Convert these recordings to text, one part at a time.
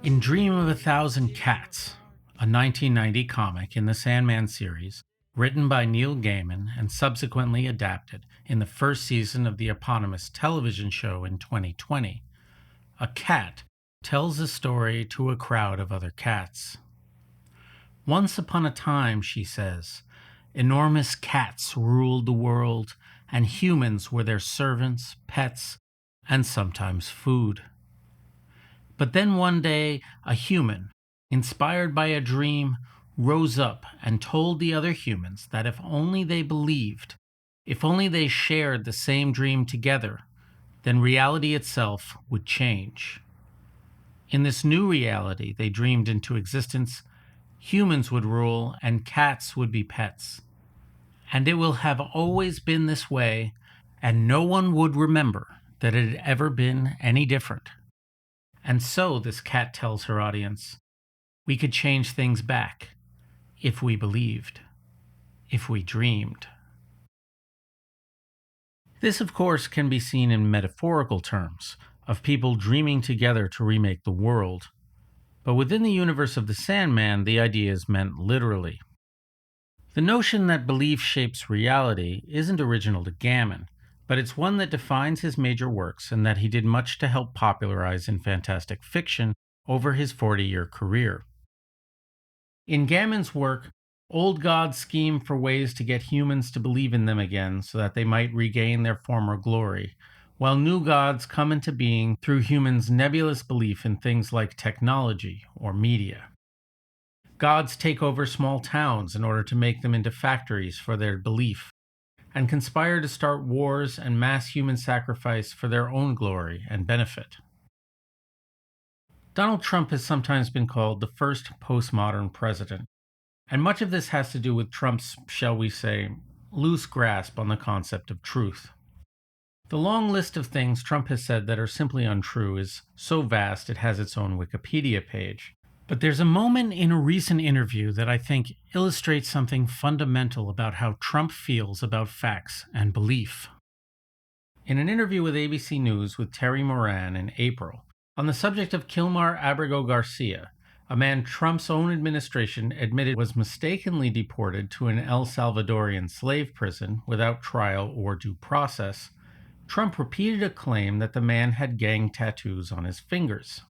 In Dream of a Thousand Cats, a 1990 comic in the Sandman series, written by Neil Gaiman and subsequently adapted in the first season of the eponymous television show in 2020, a cat tells a story to a crowd of other cats. Once upon a time, she says, enormous cats ruled the world, and humans were their servants, pets, and sometimes food. But then one day, a human, inspired by a dream, rose up and told the other humans that if only they believed, if only they shared the same dream together, then reality itself would change. In this new reality they dreamed into existence, humans would rule and cats would be pets. And it will have always been this way, and no one would remember that it had ever been any different. And so, this cat tells her audience, we could change things back if we believed, if we dreamed. This, of course, can be seen in metaphorical terms, of people dreaming together to remake the world. But within the universe of the Sandman, the idea is meant literally. The notion that belief shapes reality isn't original to Gammon, but it's one that defines his major works and that he did much to help popularize in fantastic fiction over his 40-year career. In Gammon's work, old gods scheme for ways to get humans to believe in them again so that they might regain their former glory, while new gods come into being through humans' nebulous belief in things like technology or media. Gods take over small towns in order to make them into factories for their belief, and conspire to start wars and mass human sacrifice for their own glory and benefit. Donald Trump has sometimes been called the first postmodern president, and much of this has to do with Trump's, shall we say, loose grasp on the concept of truth. The long list of things Trump has said that are simply untrue is so vast it has its own Wikipedia page. But there's a moment in a recent interview that I think illustrates something fundamental about how Trump feels about facts and belief. In an interview with ABC News with Terry Moran in April, on the subject of Kilmar Abrego Garcia, a man Trump's own administration admitted was mistakenly deported to an El Salvadorian slave prison without trial or due process, Trump repeated a claim that the man had gang tattoos on his fingers.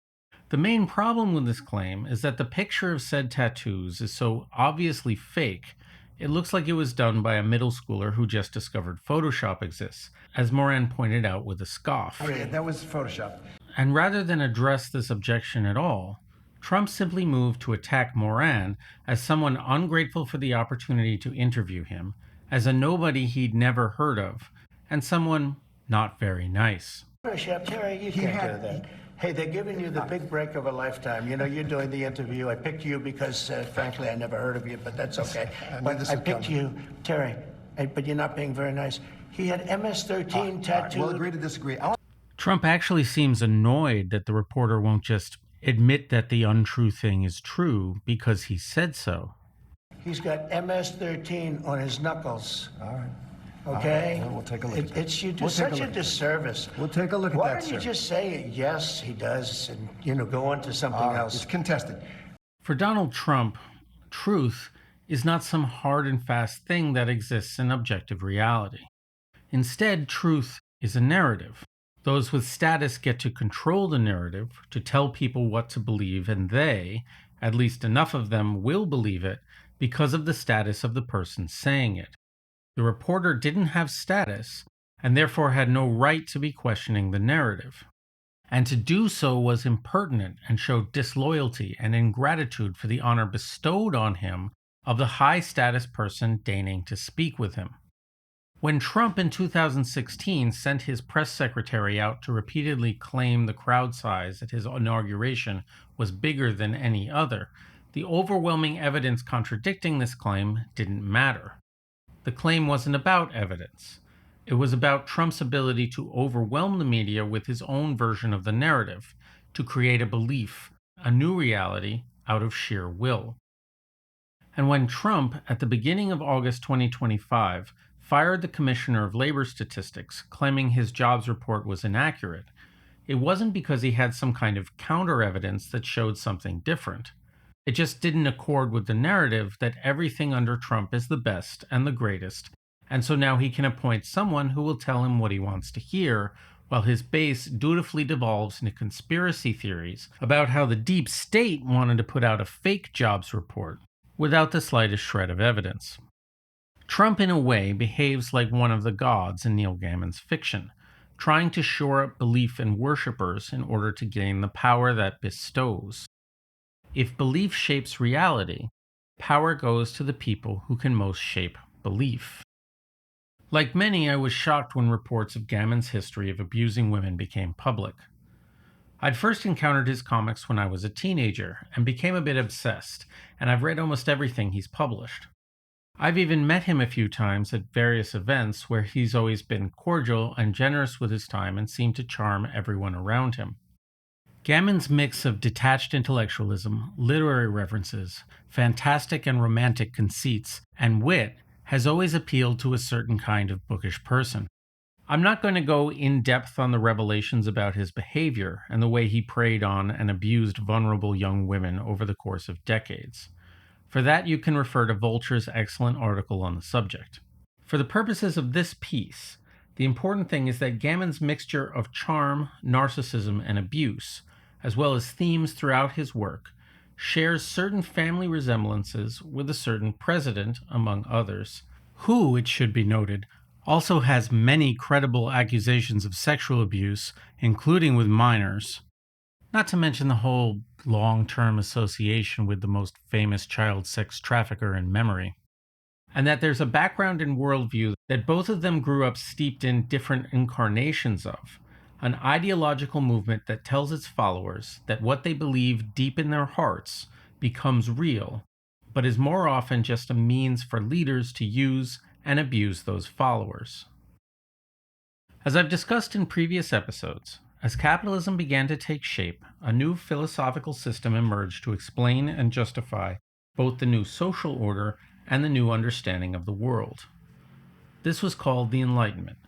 The main problem with this claim is that the picture of said tattoos is so obviously fake, it looks like it was done by a middle schooler who just discovered Photoshop exists, as Moran pointed out with a scoff. Oh yeah, that was Photoshop. And rather than address this objection at all, Trump simply moved to attack Moran as someone ungrateful for the opportunity to interview him, as a nobody he'd never heard of, and someone not very nice. Photoshop, Terry, you can't do that. Hey, they're giving you the big break of a lifetime. You know, you're doing the interview. I picked you because, frankly, I never heard of you, but that's okay. But I picked you, Terry, but you're not being very nice. He had MS-13 tattooed. We'll agree to disagree. Trump actually seems annoyed that the reporter won't just admit that the untrue thing is true because he said so. He's got MS-13 on his knuckles. All right. Okay? Well, we'll take a look at that. You do such a disservice. We'll take a look at that, Why don't sir. you just say, yes, he does, and, go on to something else? It's contested. For Donald Trump, truth is not some hard and fast thing that exists in objective reality. Instead, truth is a narrative. Those with status get to control the narrative, to tell people what to believe, and they, at least enough of them, will believe it because of the status of the person saying it. The reporter didn't have status, and therefore had no right to be questioning the narrative. And to do so was impertinent and showed disloyalty and ingratitude for the honor bestowed on him of the high-status person deigning to speak with him. When Trump in 2016 sent his press secretary out to repeatedly claim the crowd size at his inauguration was bigger than any other, the overwhelming evidence contradicting this claim didn't matter. The claim wasn't about evidence. It was about Trump's ability to overwhelm the media with his own version of the narrative, to create a belief, a new reality, out of sheer will. And when Trump, at the beginning of August 2025, fired the Commissioner of Labor Statistics, claiming his jobs report was inaccurate, it wasn't because he had some kind of counter-evidence that showed something different. It just didn't accord with the narrative that everything under Trump is the best and the greatest, and so now he can appoint someone who will tell him what he wants to hear, while his base dutifully devolves into conspiracy theories about how the deep state wanted to put out a fake jobs report without the slightest shred of evidence. Trump, in a way, behaves like one of the gods in Neil Gaiman's fiction, trying to shore up belief in worshippers in order to gain the power that bestows. If belief shapes reality, power goes to the people who can most shape belief. Like many, I was shocked when reports of Gammon's history of abusing women became public. I'd first encountered his comics when I was a teenager and became a bit obsessed, and I've read almost everything he's published. I've even met him a few times at various events where he's always been cordial and generous with his time and seemed to charm everyone around him. Gammon's mix of detached intellectualism, literary references, fantastic and romantic conceits, and wit has always appealed to a certain kind of bookish person. I'm not going to go in depth on the revelations about his behavior and the way he preyed on and abused vulnerable young women over the course of decades. For that, you can refer to Vulture's excellent article on the subject. For the purposes of this piece, the important thing is that Gammon's mixture of charm, narcissism, and abuse, as well as themes throughout his work, shares certain family resemblances with a certain president, among others, who, it should be noted, also has many credible accusations of sexual abuse, including with minors, not to mention the whole long-term association with the most famous child sex trafficker in memory. And that there's a background and worldview that both of them grew up steeped in different incarnations of, an ideological movement that tells its followers that what they believe deep in their hearts becomes real, but is more often just a means for leaders to use and abuse those followers. As I've discussed in previous episodes, as capitalism began to take shape, a new philosophical system emerged to explain and justify both the new social order and the new understanding of the world. This was called the Enlightenment,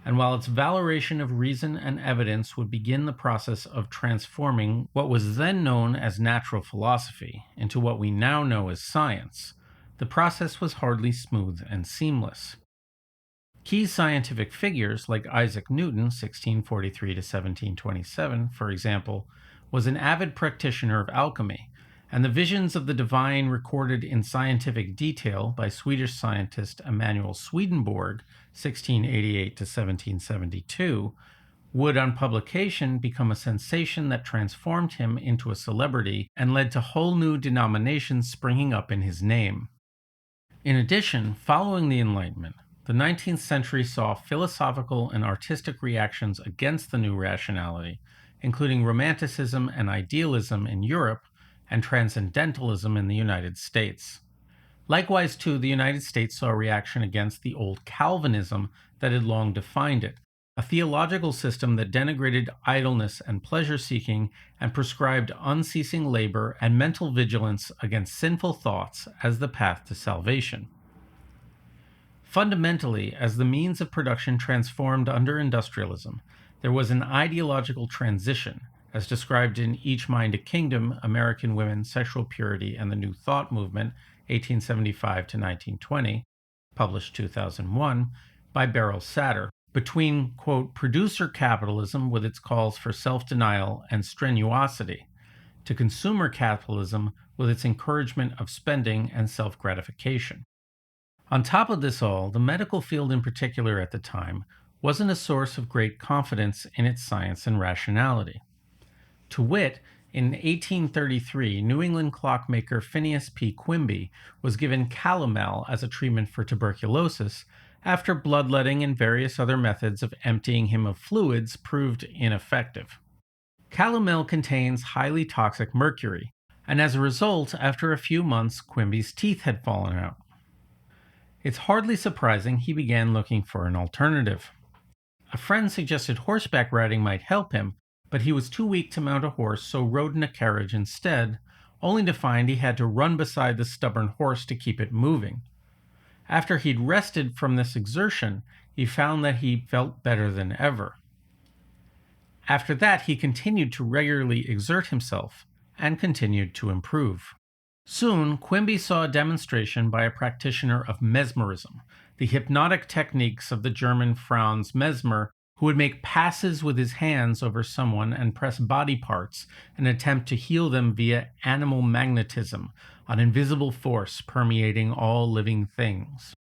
and while its valorization of reason and evidence would begin the process of transforming what was then known as natural philosophy into what we now know as science, the process was hardly smooth and seamless. Key scientific figures like Isaac Newton, 1643 to 1727, for example, was an avid practitioner of alchemy, and the visions of the divine recorded in scientific detail by Swedish scientist Emanuel Swedenborg, 1688 to 1772, would on publication become a sensation that transformed him into a celebrity and led to whole new denominations springing up in his name. In addition, following the Enlightenment, the 19th century saw philosophical and artistic reactions against the new rationality, including Romanticism and Idealism in Europe and Transcendentalism in the United States. Likewise, too, the United States saw a reaction against the old Calvinism that had long defined it, a theological system that denigrated idleness and pleasure-seeking and prescribed unceasing labor and mental vigilance against sinful thoughts as the path to salvation. Fundamentally, as the means of production transformed under industrialism, there was an ideological transition, as described in Each Mind a Kingdom, American Women, Sexual Purity, and the New Thought Movement, 1875 to 1920, published 2001, by Beryl Satter, between, quote, producer capitalism with its calls for self-denial and strenuosity, to consumer capitalism with its encouragement of spending and self-gratification. On top of this all, the medical field in particular at the time wasn't a source of great confidence in its science and rationality. To wit, in 1833, New England clockmaker Phineas P. Quimby was given calomel as a treatment for tuberculosis after bloodletting and various other methods of emptying him of fluids proved ineffective. Calomel contains highly toxic mercury, and as a result, after a few months, Quimby's teeth had fallen out. It's hardly surprising he began looking for an alternative. A friend suggested horseback riding might help him, but he was too weak to mount a horse, so rode in a carriage instead, only to find he had to run beside the stubborn horse to keep it moving. After he'd rested from this exertion, he found that he felt better than ever. After that, he continued to regularly exert himself and continued to improve. Soon, Quimby saw a demonstration by a practitioner of mesmerism, the hypnotic techniques of the German Franz Mesmer, who would make passes with his hands over someone and press body parts and attempt to heal them via animal magnetism, an invisible force permeating all living things.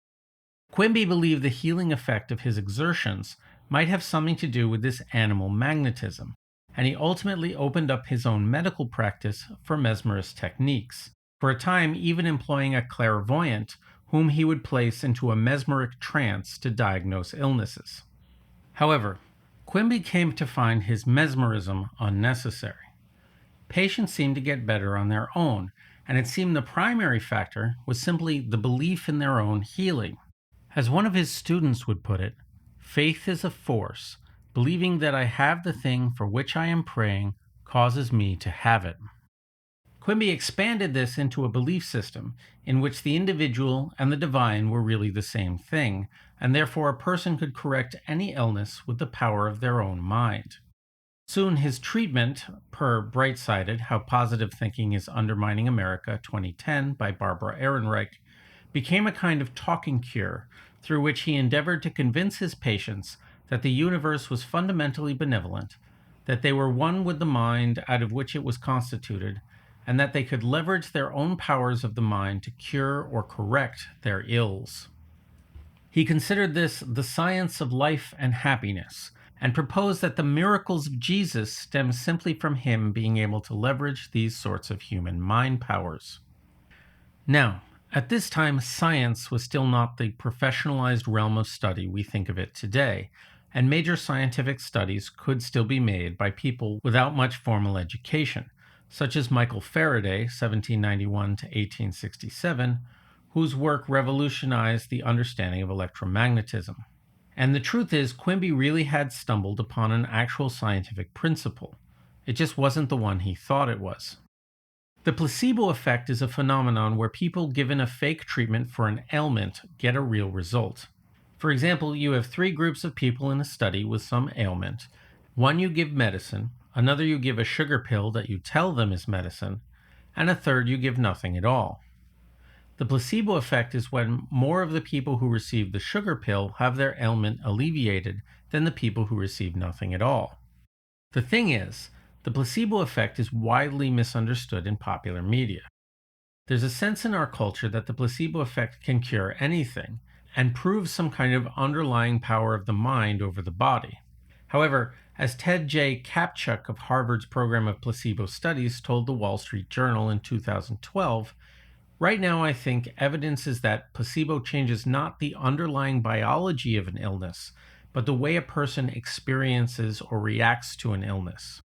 Quimby believed the healing effect of his exertions might have something to do with this animal magnetism, and he ultimately opened up his own medical practice for mesmerist techniques, for a time even employing a clairvoyant whom he would place into a mesmeric trance to diagnose illnesses. However, Quimby came to find his mesmerism unnecessary. Patients seemed to get better on their own, and it seemed the primary factor was simply the belief in their own healing. As one of his students would put it, faith is a force. Believing that I have the thing for which I am praying causes me to have it. Quimby expanded this into a belief system in which the individual and the divine were really the same thing, and therefore a person could correct any illness with the power of their own mind. Soon his treatment, per Bright-Sided, How Positive Thinking is Undermining America 2010 by Barbara Ehrenreich, became a kind of talking cure through which he endeavored to convince his patients that the universe was fundamentally benevolent, that they were one with the mind out of which it was constituted, and that they could leverage their own powers of the mind to cure or correct their ills. He considered this the science of life and happiness, and proposed that the miracles of Jesus stem simply from him being able to leverage these sorts of human mind powers. Now, at this time, science was still not the professionalized realm of study we think of it today, and major scientific studies could still be made by people without much formal education, such as Michael Faraday, 1791 to 1867, whose work revolutionized the understanding of electromagnetism. And the truth is, Quimby really had stumbled upon an actual scientific principle. It just wasn't the one he thought it was. The placebo effect is a phenomenon where people given a fake treatment for an ailment get a real result. For example, you have 3 groups of people in a study with some ailment. One you give medicine, another you give a sugar pill that you tell them is medicine, and a third you give nothing at all. The placebo effect is when more of the people who receive the sugar pill have their ailment alleviated than the people who receive nothing at all. The thing is, the placebo effect is widely misunderstood in popular media. There's a sense in our culture that the placebo effect can cure anything and prove some kind of underlying power of the mind over the body. However, as Ted J. Kapchuk of Harvard's program of placebo studies told the Wall Street Journal in 2012, right now I think evidence is that placebo changes not the underlying biology of an illness, but the way a person experiences or reacts to an illness.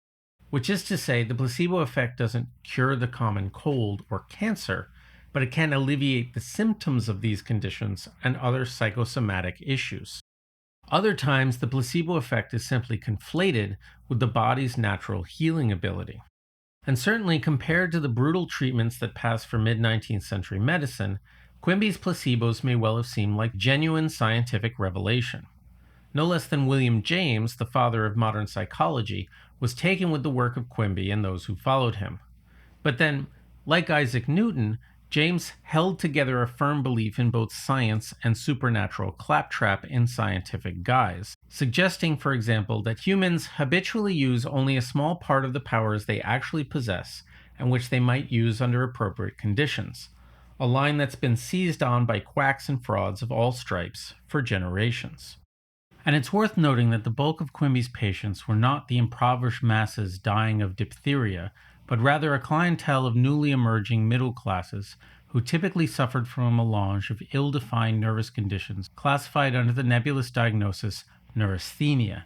Which is to say, the placebo effect doesn't cure the common cold or cancer, but it can alleviate the symptoms of these conditions and other psychosomatic issues. Other times, the placebo effect is simply conflated with the body's natural healing ability. And certainly, compared to the brutal treatments that passed for mid-19th century medicine, Quimby's placebos may well have seemed like genuine scientific revelation. No less than William James, the father of modern psychology, was taken with the work of Quimby and those who followed him. But then, like Isaac Newton, James held together a firm belief in both science and supernatural claptrap in scientific guise, suggesting, for example, that humans habitually use only a small part of the powers they actually possess and which they might use under appropriate conditions, a line that's been seized on by quacks and frauds of all stripes for generations. And it's worth noting that the bulk of Quimby's patients were not the impoverished masses dying of diphtheria, but rather a clientele of newly emerging middle classes who typically suffered from a melange of ill-defined nervous conditions classified under the nebulous diagnosis neurasthenia,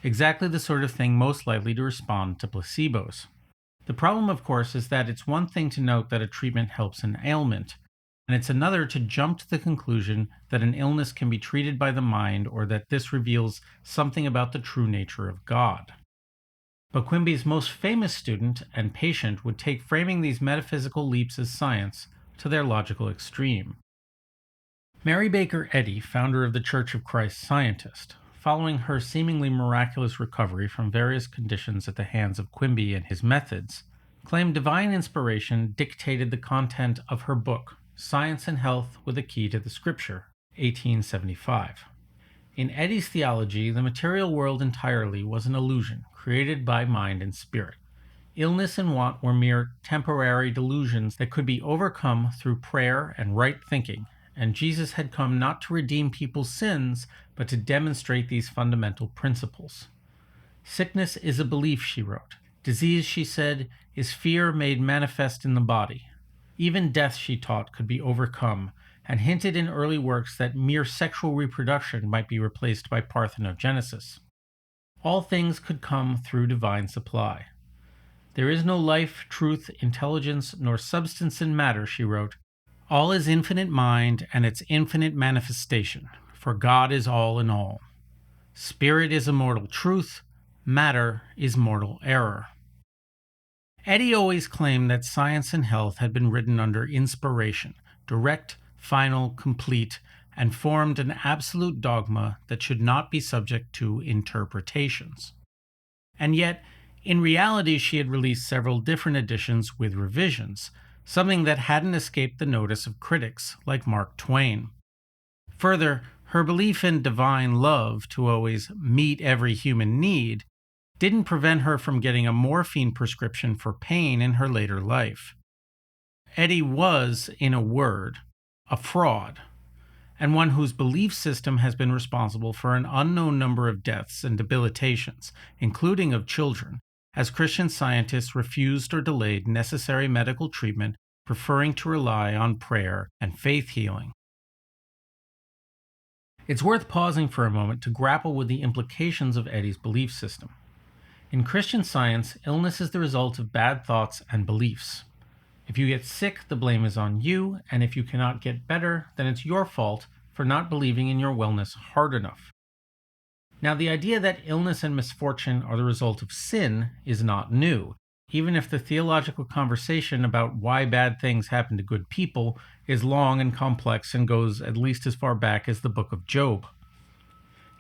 exactly the sort of thing most likely to respond to placebos. The problem, of course, is that it's one thing to note that a treatment helps an ailment, and it's another to jump to the conclusion that an illness can be treated by the mind or that this reveals something about the true nature of God. But Quimby's most famous student and patient would take framing these metaphysical leaps as science to their logical extreme. Mary Baker Eddy, founder of the Church of Christ Scientist, following her seemingly miraculous recovery from various conditions at the hands of Quimby and his methods, claimed divine inspiration dictated the content of her book, Science and Health with a Key to the Scripture, 1875. In Eddy's theology, the material world entirely was an illusion created by mind and spirit. Illness and want were mere temporary delusions that could be overcome through prayer and right thinking, and Jesus had come not to redeem people's sins, but to demonstrate these fundamental principles. Sickness is a belief, she wrote. Disease, she said, is fear made manifest in the body. Even death, she taught, could be overcome, and hinted in early works that mere sexual reproduction might be replaced by parthenogenesis. All things could come through divine supply. There is no life, truth, intelligence, nor substance in matter, she wrote. All is infinite mind and its infinite manifestation, for God is all in all. Spirit is immortal truth, matter is mortal error. Eddy always claimed that Science and Health had been written under inspiration, direct, final, complete, and formed an absolute dogma that should not be subject to interpretations. And yet, in reality, she had released several different editions with revisions, something that hadn't escaped the notice of critics like Mark Twain. Further, her belief in divine love to always meet every human need didn't prevent her from getting a morphine prescription for pain in her later life. Eddy was, in a word, a fraud, and one whose belief system has been responsible for an unknown number of deaths and debilitations, including of children, as Christian scientists refused or delayed necessary medical treatment, preferring to rely on prayer and faith healing. It's worth pausing for a moment to grapple with the implications of Eddy's belief system. In Christian Science, illness is the result of bad thoughts and beliefs. If you get sick, the blame is on you, and if you cannot get better, then it's your fault for not believing in your wellness hard enough. Now, the idea that illness and misfortune are the result of sin is not new, even if the theological conversation about why bad things happen to good people is long and complex and goes at least as far back as the book of Job.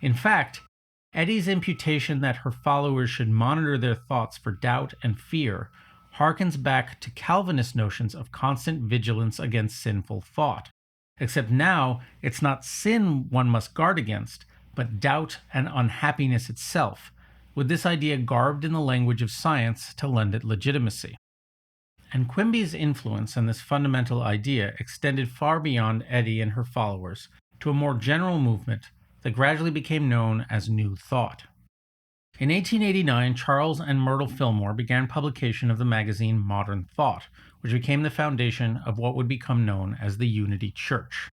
In fact, Eddy's imputation that her followers should monitor their thoughts for doubt and fear harkens back to Calvinist notions of constant vigilance against sinful thought. Except now, it's not sin one must guard against, but doubt and unhappiness itself, with this idea garbed in the language of science to lend it legitimacy. And Quimby's influence on this fundamental idea extended far beyond Eddy and her followers to a more general movement that gradually became known as New Thought. In 1889, Charles and Myrtle Fillmore began publication of the magazine Modern Thought, which became the foundation of what would become known as the Unity Church.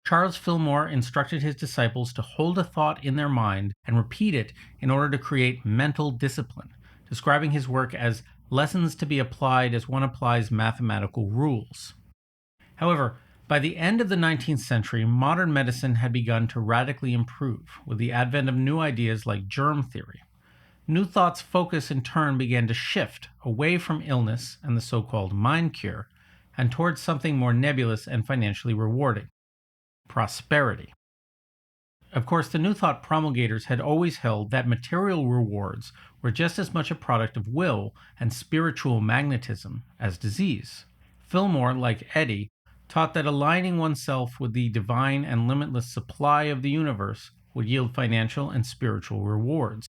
Charles Fillmore instructed his disciples to hold a thought in their mind and repeat it in order to create mental discipline, describing his work as lessons to be applied as one applies mathematical rules. However, by the end of the 19th century, modern medicine had begun to radically improve with the advent of new ideas like germ theory. New Thought's focus in turn began to shift away from illness and the so-called mind cure and towards something more nebulous and financially rewarding: prosperity. Of course, the New Thought promulgators had always held that material rewards were just as much a product of will and spiritual magnetism as disease. Fillmore, like Eddy, taught that aligning oneself with the divine and limitless supply of the universe would yield financial and spiritual rewards.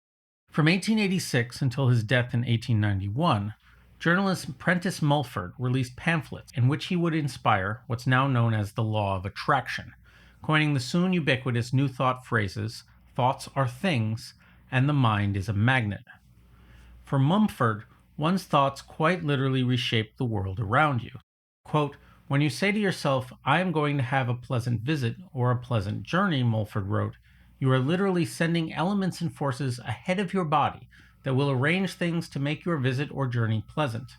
From 1886 until his death in 1891, journalist Prentice Mulford released pamphlets in which he would inspire what's now known as the law of attraction, coining the soon ubiquitous New Thought phrases, "thoughts are things," and "the mind is a magnet." For Mumford, one's thoughts quite literally reshape the world around you. Quote, "When you say to yourself, 'I am going to have a pleasant visit or a pleasant journey,'" Mulford wrote, "you are literally sending elements and forces ahead of your body that will arrange things to make your visit or journey pleasant.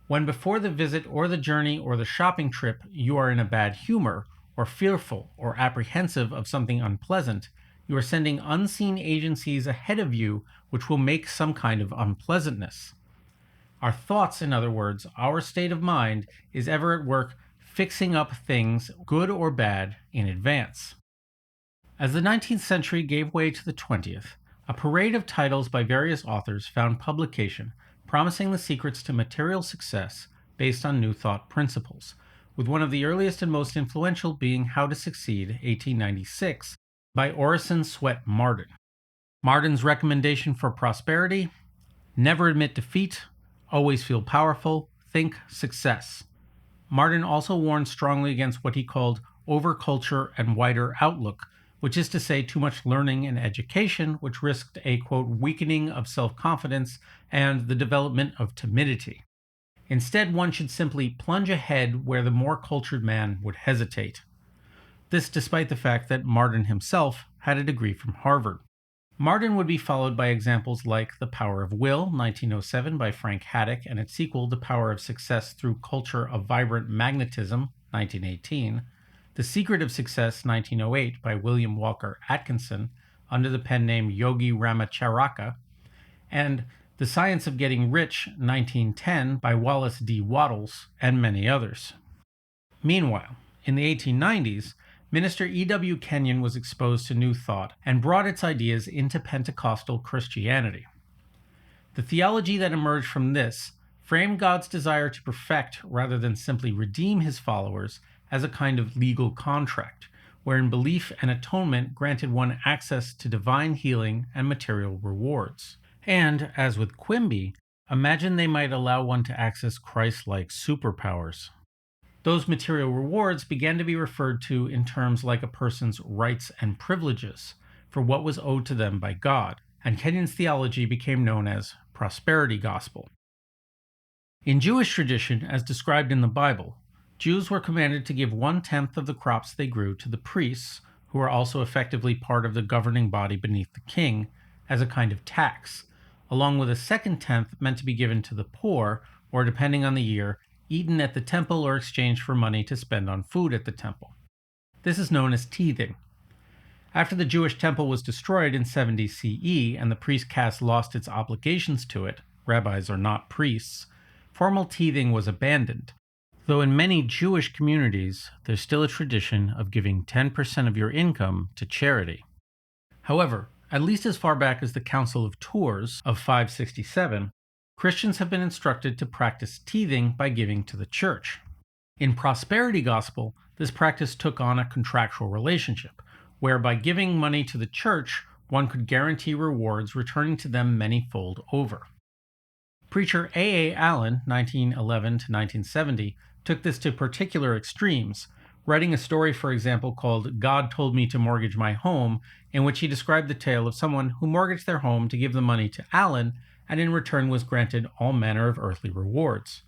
When before the visit or the journey or the shopping trip you are in a bad humor, or fearful or apprehensive of something unpleasant, you are sending unseen agencies ahead of you which will make some kind of unpleasantness. Our thoughts, in other words, our state of mind, is ever at work fixing up things, good or bad, in advance." As the 19th century gave way to the 20th, a parade of titles by various authors found publication promising the secrets to material success based on New Thought principles, with one of the earliest and most influential being How to Succeed, 1896, by Orison Swett Marden. Marden's recommendation for prosperity: never admit defeat, always feel powerful, think success. Marden also warned strongly against what he called overculture and wider outlook, which is to say too much learning and education, which risked a, quote, weakening of self-confidence and the development of timidity. Instead, one should simply plunge ahead where the more cultured man would hesitate. This despite the fact that Marden himself had a degree from Harvard. Marden would be followed by examples like The Power of Will, 1907 by Frank Haddock, and its sequel, The Power of Success Through Culture of Vibrant Magnetism, 1918, The Secret of Success, 1908 by William Walker Atkinson, under the pen name Yogi Ramacharaka, and The Science of Getting Rich, 1910 by Wallace D. Wattles, and many others. Meanwhile, in the 1890s, Minister EW Kenyon was exposed to New Thought and brought its ideas into Pentecostal Christianity. The theology that emerged from this framed God's desire to perfect rather than simply redeem his followers as a kind of legal contract, wherein belief and atonement granted one access to divine healing and material rewards. And, as with Quimby, imagine they might allow one to access Christ-like superpowers. Those material rewards began to be referred to in terms like a person's rights and privileges for what was owed to them by God, and Kenyon's theology became known as prosperity gospel. In Jewish tradition, as described in the Bible, Jews were commanded to give 1/10 of the crops they grew to the priests, who are also effectively part of the governing body beneath the king, as a kind of tax, along with a second tenth meant to be given to the poor, or depending on the year, eaten at the temple or exchanged for money to spend on food at the temple. This is known as tithing. After the Jewish temple was destroyed in 70 CE and the priest caste lost its obligations to it, rabbis are not priests, formal tithing was abandoned, though in many Jewish communities there's still a tradition of giving 10% of your income to charity. However, at least as far back as the Council of Tours of 567, Christians have been instructed to practice tithing by giving to the church. In prosperity gospel, this practice took on a contractual relationship, where by giving money to the church, one could guarantee rewards returning to them many-fold over. Preacher A. Allen, 1911 to 1970, took this to particular extremes, writing a story, for example, called God Told Me to Mortgage My Home, in which he described the tale of someone who mortgaged their home to give the money to Allen, and in return was granted all manner of earthly rewards.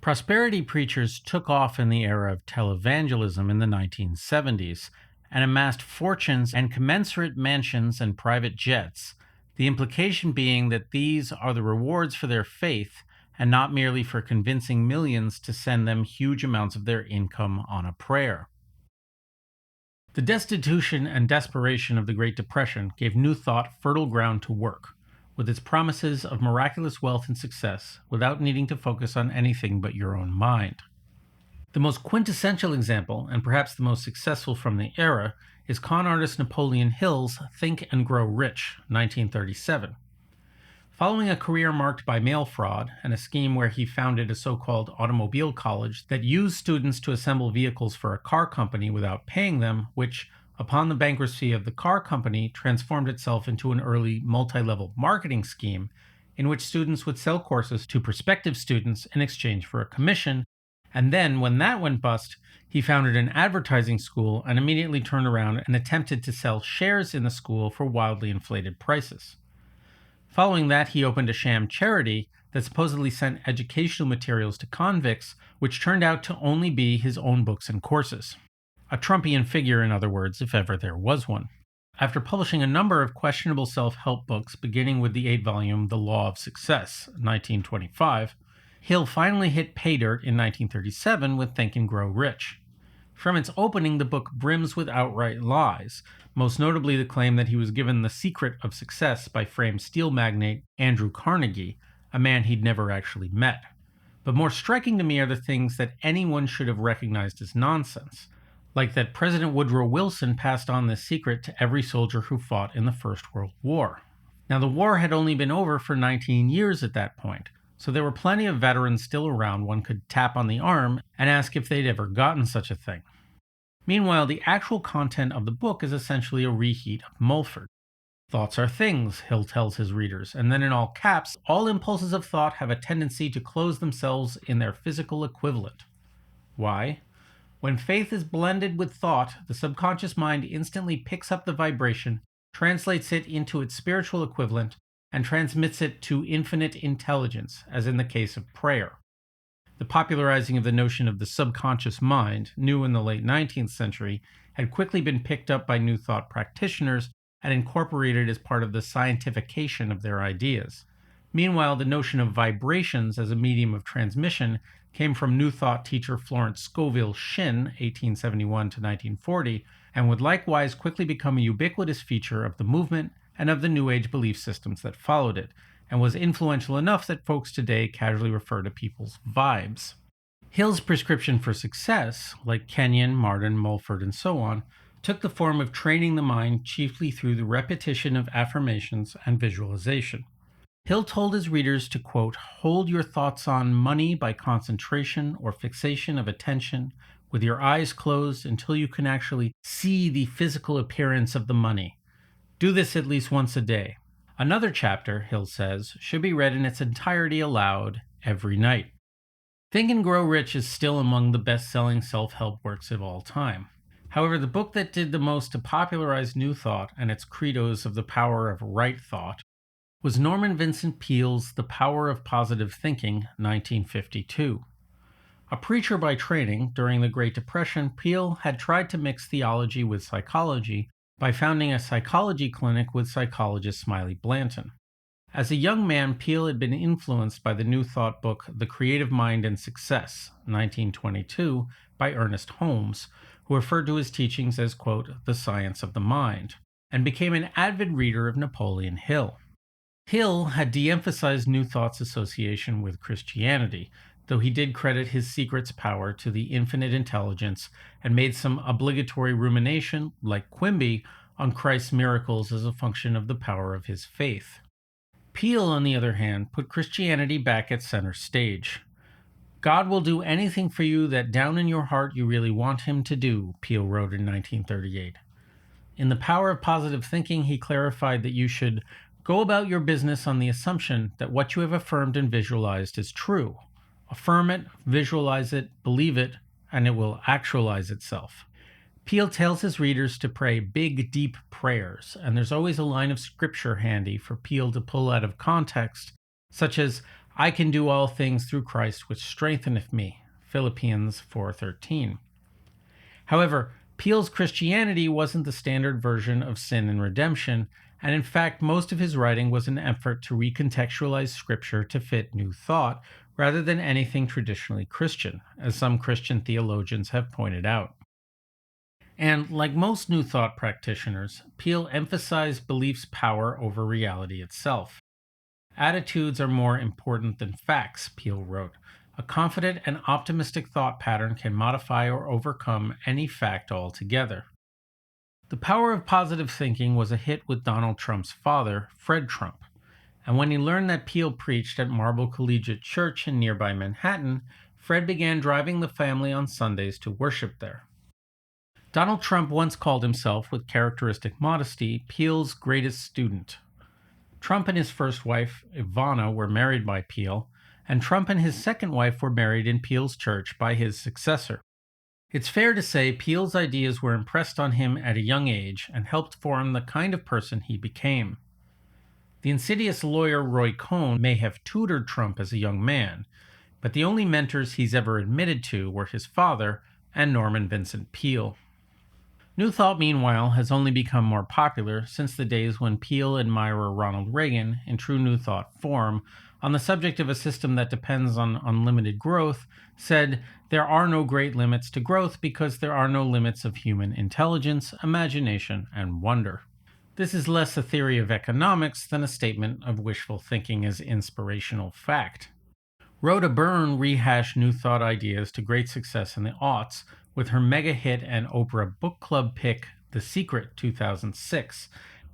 Prosperity preachers took off in the era of televangelism in the 1970s and amassed fortunes and commensurate mansions and private jets, the implication being that these are the rewards for their faith and not merely for convincing millions to send them huge amounts of their income on a prayer. The destitution and desperation of the Great Depression gave New Thought fertile ground to work, with its promises of miraculous wealth and success without needing to focus on anything but your own mind. The most quintessential example, and perhaps the most successful from the era, is con artist Napoleon Hill's Think and Grow Rich, 1937. Following a career marked by mail fraud and a scheme where he founded a so-called automobile college that used students to assemble vehicles for a car company without paying them, which, upon the bankruptcy of the car company, transformed itself into an early multi-level marketing scheme in which students would sell courses to prospective students in exchange for a commission, and then, when that went bust, he founded an advertising school and immediately turned around and attempted to sell shares in the school for wildly inflated prices. Following that, he opened a sham charity that supposedly sent educational materials to convicts, which turned out to only be his own books and courses. A Trumpian figure, in other words, if ever there was one. After publishing a number of questionable self-help books, beginning with the 8-volume The Law of Success, 1925, Hill finally hit pay dirt in 1937 with Think and Grow Rich. From its opening, the book brims with outright lies, most notably the claim that he was given the secret of success by famed steel magnate Andrew Carnegie, a man he'd never actually met. But more striking to me are the things that anyone should have recognized as nonsense, like that President Woodrow Wilson passed on this secret to every soldier who fought in the First World War. Now, the war had only been over for 19 years at that point, so there were plenty of veterans still around one could tap on the arm and ask if they'd ever gotten such a thing. Meanwhile, the actual content of the book is essentially a reheat of Mulford. Thoughts are things, Hill tells his readers, and then in all caps, all impulses of thought have a tendency to close themselves in their physical equivalent. Why? When faith is blended with thought, the subconscious mind instantly picks up the vibration, translates it into its spiritual equivalent, and transmits it to infinite intelligence, as in the case of prayer. The popularizing of the notion of the subconscious mind, new in the late 19th century, had quickly been picked up by New Thought practitioners and incorporated as part of the scientification of their ideas. Meanwhile, the notion of vibrations as a medium of transmission came from New Thought teacher Florence Scovel Shinn, 1871 to 1940, and would likewise quickly become a ubiquitous feature of the movement and of the New Age belief systems that followed it, and was influential enough that folks today casually refer to people's vibes. Hill's prescription for success, like Kenyon, Martin, Mulford, and so on, took the form of training the mind chiefly through the repetition of affirmations and visualization. Hill told his readers to, quote, hold your thoughts on money by concentration or fixation of attention with your eyes closed until you can actually see the physical appearance of the money. Do this at least once a day. Another chapter, Hill says, should be read in its entirety aloud every night. Think and Grow Rich is still among the best-selling self-help works of all time. However, the book that did the most to popularize New Thought and its credos of the power of right thought was Norman Vincent Peale's The Power of Positive Thinking, 1952. A preacher by training, during the Great Depression, Peale had tried to mix theology with psychology by founding a psychology clinic with psychologist Smiley Blanton. As a young man, Peale had been influenced by the New Thought book The Creative Mind and Success, 1922, by Ernest Holmes, who referred to his teachings as, quote, the science of the mind, and became an avid reader of Napoleon Hill. Hill had de-emphasized New Thought's association with Christianity, though he did credit his secret's power to the infinite intelligence and made some obligatory rumination, like Quimby, on Christ's miracles as a function of the power of his faith. Peale, on the other hand, put Christianity back at center stage. God will do anything for you that down in your heart you really want him to do, Peale wrote in 1938. In The Power of Positive Thinking, he clarified that you should go about your business on the assumption that what you have affirmed and visualized is true. Affirm it, visualize it, believe it, and it will actualize itself. Peale tells his readers to pray big, deep prayers, and there's always a line of scripture handy for Peale to pull out of context, such as, I can do all things through Christ which strengtheneth me, Philippians 4:13. However, Peale's Christianity wasn't the standard version of sin and redemption, and in fact most of his writing was an effort to recontextualize scripture to fit New Thought, rather than anything traditionally Christian, as some Christian theologians have pointed out. And like most New Thought practitioners, Peale emphasized belief's power over reality itself. Attitudes are more important than facts, Peale wrote. A confident and optimistic thought pattern can modify or overcome any fact altogether. The Power of Positive Thinking was a hit with Donald Trump's father, Fred Trump, and when he learned that Peale preached at Marble Collegiate Church in nearby Manhattan, Fred began driving the family on Sundays to worship there. Donald Trump once called himself, with characteristic modesty, Peale's greatest student. Trump and his first wife, Ivana, were married by Peale, and Trump and his second wife were married in Peale's church by his successor. It's fair to say Peale's ideas were impressed on him at a young age and helped form the kind of person he became. The insidious lawyer Roy Cohn may have tutored Trump as a young man, but the only mentors he's ever admitted to were his father and Norman Vincent Peale. New Thought, meanwhile, has only become more popular since the days when Peale admirer Ronald Reagan, in true New Thought form, on the subject of a system that depends on unlimited growth, said, there are no great limits to growth because there are no limits of human intelligence, imagination, and wonder. This is less a theory of economics than a statement of wishful thinking as inspirational fact. Rhoda Byrne rehashed New Thought ideas to great success in the aughts with her mega hit and Oprah book club pick, The Secret 2006,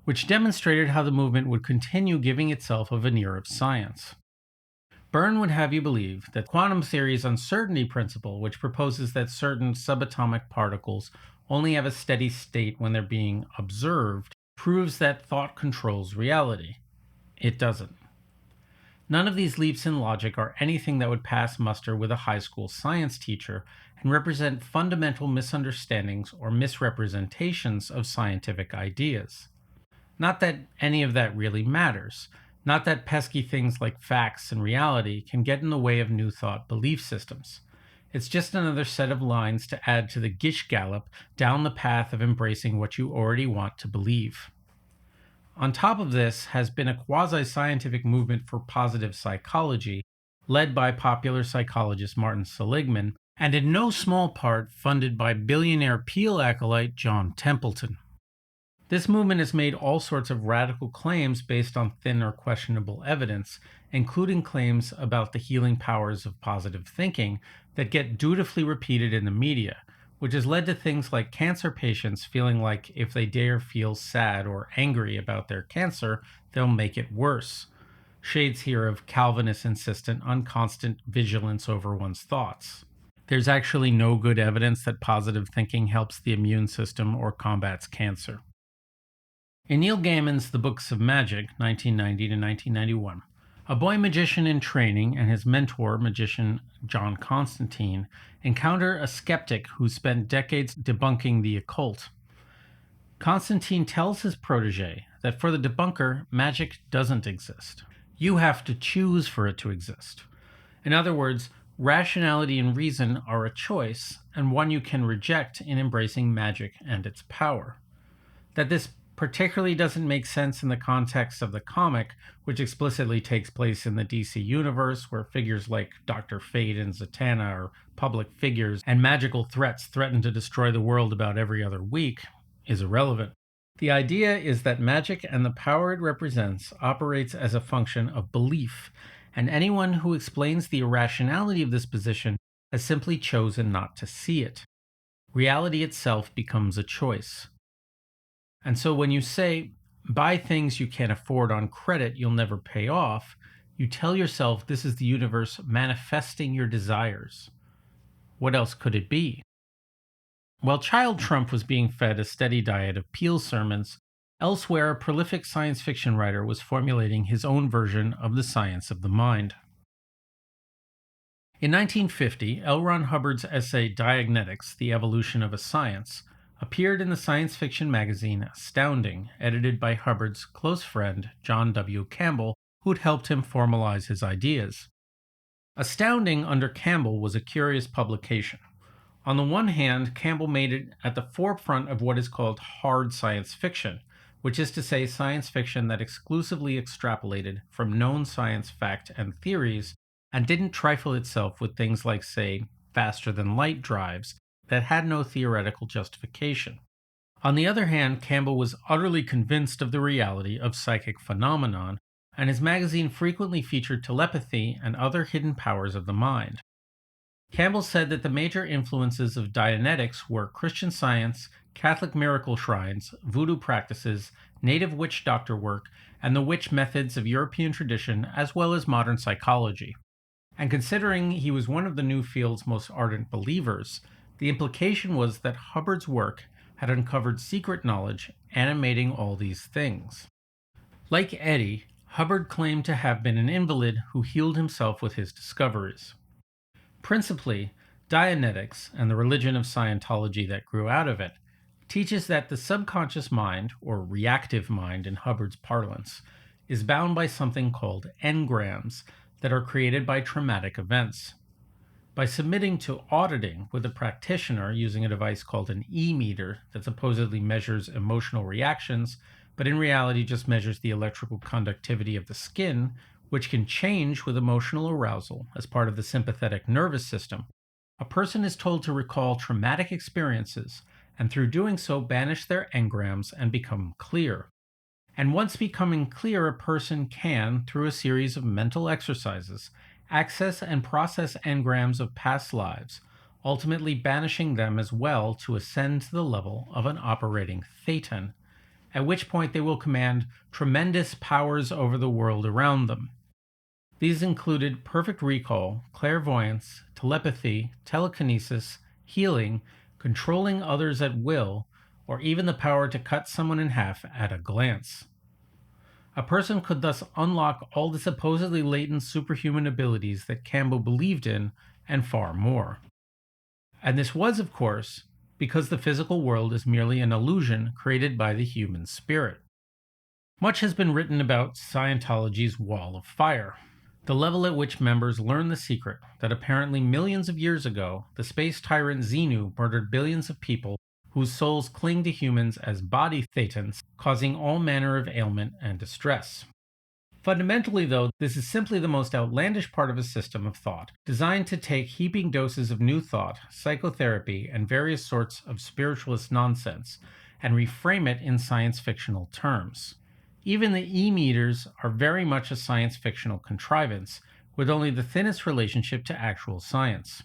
which demonstrated how the movement would continue giving itself a veneer of science. Byrne would have you believe that quantum theory's uncertainty principle, which proposes that certain subatomic particles only have a steady state when they're being observed, proves that thought controls reality. It doesn't. None of these leaps in logic are anything that would pass muster with a high school science teacher and represent fundamental misunderstandings or misrepresentations of scientific ideas. Not that any of that really matters. Not that pesky things like facts and reality can get in the way of new thought belief systems. It's just another set of lines to add to the gish gallop down the path of embracing what you already want to believe. On top of this has been a quasi-scientific movement for positive psychology, led by popular psychologist Martin Seligman, and in no small part funded by billionaire Peale acolyte John Templeton. This movement has made all sorts of radical claims based on thin or questionable evidence, including claims about the healing powers of positive thinking that get dutifully repeated in the media, which has led to things like cancer patients feeling like if they dare feel sad or angry about their cancer, they'll make it worse. Shades here of Calvinists insistent on constant vigilance over one's thoughts. There's actually no good evidence that positive thinking helps the immune system or combats cancer. In Neil Gaiman's The Books of Magic, 1990 to 1991, a boy magician in training and his mentor, magician John Constantine, encounter a skeptic who spent decades debunking the occult. Constantine tells his protege that for the debunker, magic doesn't exist. You have to choose for it to exist. In other words, rationality and reason are a choice, and one you can reject in embracing magic and its power. That this particularly doesn't make sense in the context of the comic, which explicitly takes place in the DC universe, where figures like Dr. Fate and Zatanna are public figures, and magical threats threaten to destroy the world about every other week, is irrelevant. The idea is that magic and the power it represents operates as a function of belief, and anyone who explains the irrationality of this position has simply chosen not to see it. Reality itself becomes a choice. And so when you say, buy things you can't afford on credit you'll never pay off, you tell yourself this is the universe manifesting your desires. What else could it be? While Child Trump was being fed a steady diet of Peale sermons, elsewhere a prolific science fiction writer was formulating his own version of the science of the mind. In 1950, L. Ron Hubbard's essay Dianetics, The Evolution of a Science, appeared in the science fiction magazine Astounding, edited by Hubbard's close friend John W. Campbell, who'd helped him formalize his ideas. Astounding under Campbell was a curious publication. On the one hand, Campbell made it at the forefront of what is called hard science fiction, which is to say science fiction that exclusively extrapolated from known science fact and theories and didn't trifle itself with things like, say, faster-than-light drives that had no theoretical justification. On the other hand, Campbell was utterly convinced of the reality of psychic phenomenon, and his magazine frequently featured telepathy and other hidden powers of the mind. Campbell said that the major influences of Dianetics were Christian Science, Catholic miracle shrines, voodoo practices, native witch doctor work, and the witch methods of European tradition, as well as modern psychology. And considering he was one of the new field's most ardent believers, the implication was that Hubbard's work had uncovered secret knowledge animating all these things. Like Eddy, Hubbard claimed to have been an invalid who healed himself with his discoveries. Principally, Dianetics, and the religion of Scientology that grew out of it, teaches that the subconscious mind, or reactive mind in Hubbard's parlance, is bound by something called engrams that are created by traumatic events. By submitting to auditing with a practitioner using a device called an e-meter that supposedly measures emotional reactions, but in reality just measures the electrical conductivity of the skin, which can change with emotional arousal as part of the sympathetic nervous system, a person is told to recall traumatic experiences and through doing so banish their engrams and become clear. And once becoming clear, a person can, through a series of mental exercises, access and process engrams of past lives, ultimately banishing them as well to ascend to the level of an operating thetan, at which point they will command tremendous powers over the world around them. These included perfect recall, clairvoyance, telepathy, telekinesis, healing, controlling others at will, or even the power to cut someone in half at a glance. A person could thus unlock all the supposedly latent superhuman abilities that Campbell believed in, and far more. And this was, of course, because the physical world is merely an illusion created by the human spirit. Much has been written about Scientology's wall of fire, the level at which members learn the secret that apparently millions of years ago, the space tyrant Xenu murdered billions of people whose souls cling to humans as body thetans, causing all manner of ailment and distress. Fundamentally, though, this is simply the most outlandish part of a system of thought, designed to take heaping doses of new thought, psychotherapy, and various sorts of spiritualist nonsense, and reframe it in science fictional terms. Even the E-meters are very much a science fictional contrivance, with only the thinnest relationship to actual science.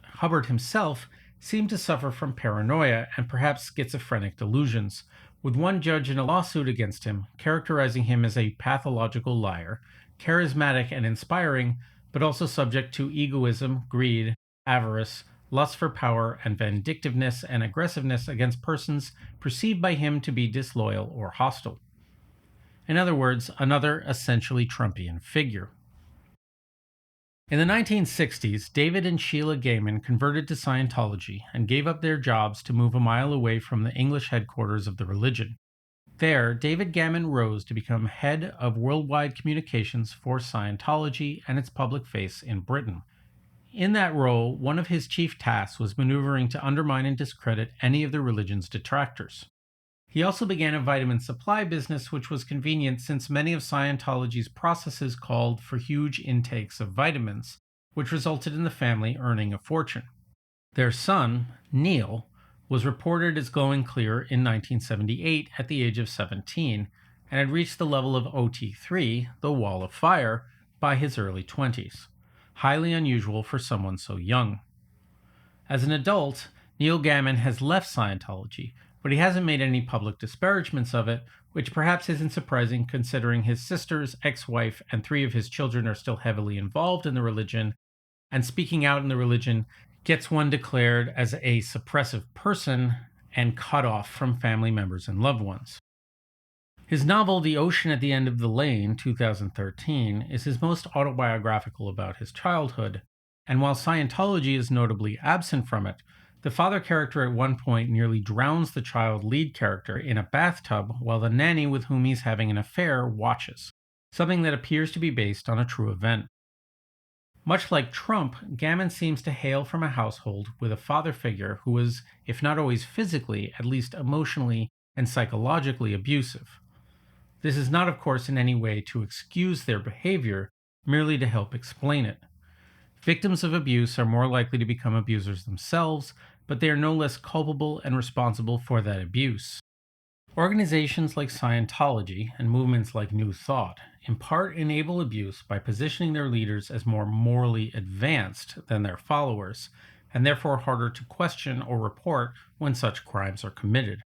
Hubbard himself seemed to suffer from paranoia and perhaps schizophrenic delusions, with one judge in a lawsuit against him characterizing him as a pathological liar, charismatic and inspiring, but also subject to egoism, greed, avarice, lust for power, and vindictiveness and aggressiveness against persons perceived by him to be disloyal or hostile. In other words, another essentially Trumpian figure. In the 1960s, David and Sheila Gayman converted to Scientology and gave up their jobs to move a mile away from the English headquarters of the religion. There, David Gammon rose to become head of worldwide communications for Scientology and its public face in Britain. In that role, one of his chief tasks was maneuvering to undermine and discredit any of the religion's detractors. He also began a vitamin supply business, which was convenient since many of Scientology's processes called for huge intakes of vitamins, which resulted in the family earning a fortune. Their son, Neil, was reported as going clear in 1978 at the age of 17, and had reached the level of OT3, the wall of fire, by his early 20s, highly unusual for someone so young. As an adult, Neil Gammon has left Scientology, but he hasn't made any public disparagements of it, which perhaps isn't surprising considering his sister's ex-wife and 3 of his children are still heavily involved in the religion, and speaking out in the religion gets one declared as a suppressive person and cut off from family members and loved ones. His novel The Ocean at the End of the Lane, 2013, is his most autobiographical about his childhood, and while Scientology is notably absent from it, the father character at one point nearly drowns the child lead character in a bathtub while the nanny with whom he's having an affair watches, something that appears to be based on a true event. Much like Trump, Gammon seems to hail from a household with a father figure who was, if not always physically, at least emotionally and psychologically abusive. This is not, of course, in any way to excuse their behavior, merely to help explain it. Victims of abuse are more likely to become abusers themselves, but they are no less culpable and responsible for that abuse. Organizations like Scientology and movements like New Thought in part enable abuse by positioning their leaders as more morally advanced than their followers, and therefore harder to question or report when such crimes are committed.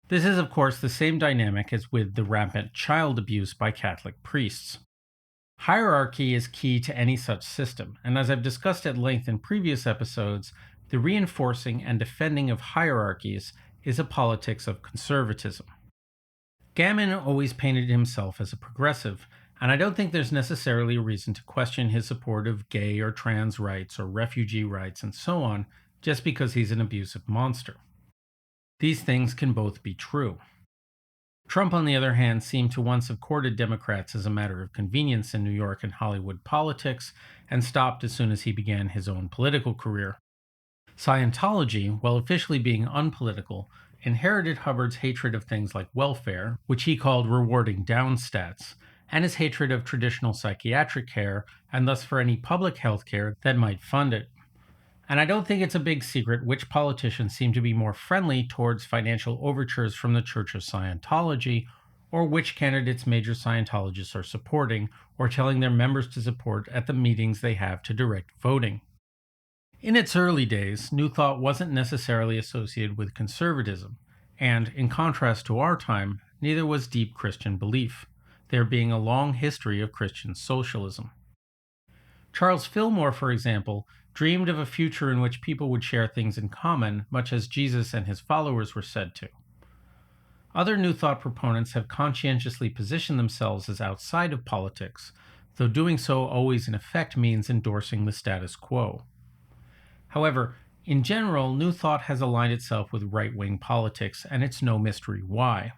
This is, of course, the same dynamic as with the rampant child abuse by Catholic priests. Hierarchy is key to any such system, and as I've discussed at length in previous episodes, the reinforcing and defending of hierarchies is a politics of conservatism. Gammon always painted himself as a progressive, and I don't think there's necessarily a reason to question his support of gay or trans rights or refugee rights and so on, just because he's an abusive monster. These things can both be true. Trump, on the other hand, seemed to once have courted Democrats as a matter of convenience in New York and Hollywood politics, and stopped as soon as he began his own political career. Scientology, while officially being unpolitical, inherited Hubbard's hatred of things like welfare, which he called rewarding downstats, and his hatred of traditional psychiatric care, and thus for any public health care that might fund it. And I don't think it's a big secret which politicians seem to be more friendly towards financial overtures from the Church of Scientology, or which candidates major Scientologists are supporting, or telling their members to support at the meetings they have to direct voting. In its early days, New Thought wasn't necessarily associated with conservatism, and, in contrast to our time, neither was deep Christian belief, there being a long history of Christian socialism. Charles Fillmore, for example, dreamed of a future in which people would share things in common, much as Jesus and his followers were said to. Other New Thought proponents have conscientiously positioned themselves as outside of politics, though doing so always in effect means endorsing the status quo. However, in general, New Thought has aligned itself with right-wing politics, and it's no mystery why.